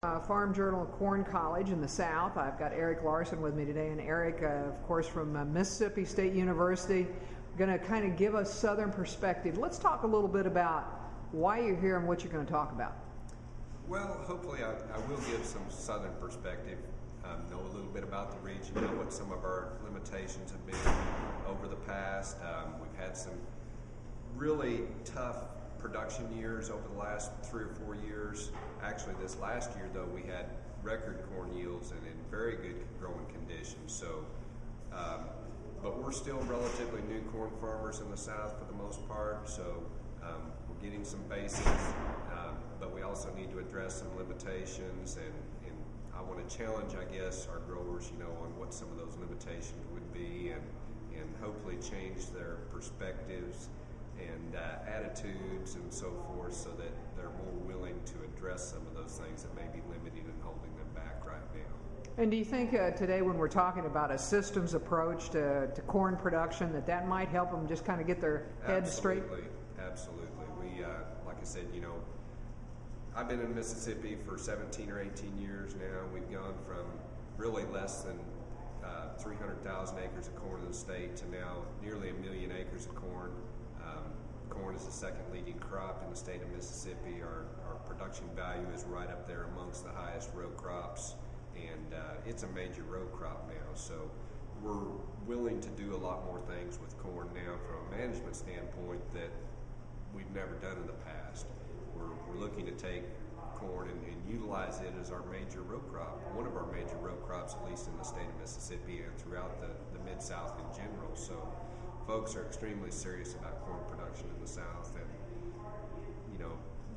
Farm Journal Corn College in the South. I've got Erick Larson with me today, and Erick, of course, from Mississippi State University, going to kind of give us Southern perspective. Let's talk a little bit about why you're here and what you're going to talk about. Well, hopefully I will give some Southern perspective, know a little bit about the region, know what some of our limitations have been over the past. We've had some really tough production years over the last 3 or 4 years. Actually, this last year, though, we had record corn yields and in very good growing conditions. So, but we're still relatively new corn farmers in the South for the most part. So we're getting some basics, but we also need to address some limitations. And I want to challenge, I guess, our growers, on what some of those limitations would be, and hopefully change their perspectives and attitudes and so forth, so that they're more willing to address some of those things that may be limiting and holding them back right now. And do you think today, when we're talking about a systems approach to corn production, that might help them just kind of get their heads straight? Absolutely. We, like I said, I've been in Mississippi for 17 or 18 years now. We've gone from really less than 300,000 acres of corn in the state to now nearly 1 million acres of corn. Corn is the second leading crop in the state of Mississippi. Our production value is right up there amongst the highest row crops, and it's a major row crop now. So we're willing to do a lot more things with corn now from a management standpoint that we've never done in the past. We're looking to take corn and utilize it as our major row crop, one of our major row crops, at least in the state of Mississippi and throughout the Mid-South in general. So folks are extremely serious about corn production in the South, and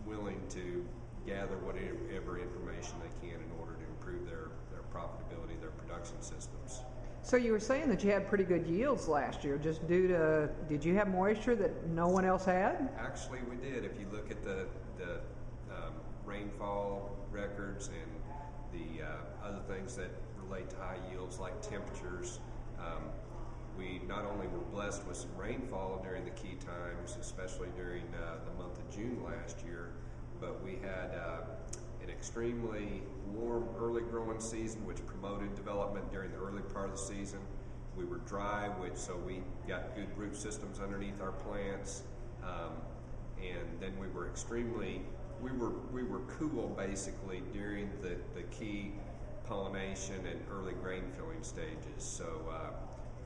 willing to gather whatever information they can in order to improve their profitability, their production systems. So you were saying that you had pretty good yields last year, just due to, did you have moisture that no one else had? Actually, we did. If you look at the rainfall records and the other things that relate to high yields like temperatures, we not only were blessed with some rainfall during the key times, especially during the month of June last year, but we had an extremely warm early growing season, which promoted development during the early part of the season. We were dry, so we got good root systems underneath our plants, and then we were cool basically during the key pollination and early grain filling stages. So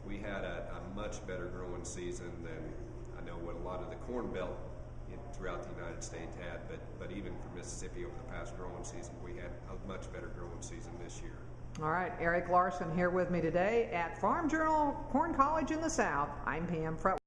we had a much better growing season than I know what a lot of the Corn Belt throughout the United States had, but even for Mississippi over the past growing season, we had a much better growing season this year. All right, Erick Larson here with me today at Farm Journal Corn College in the South. I'm Pam Fretwell.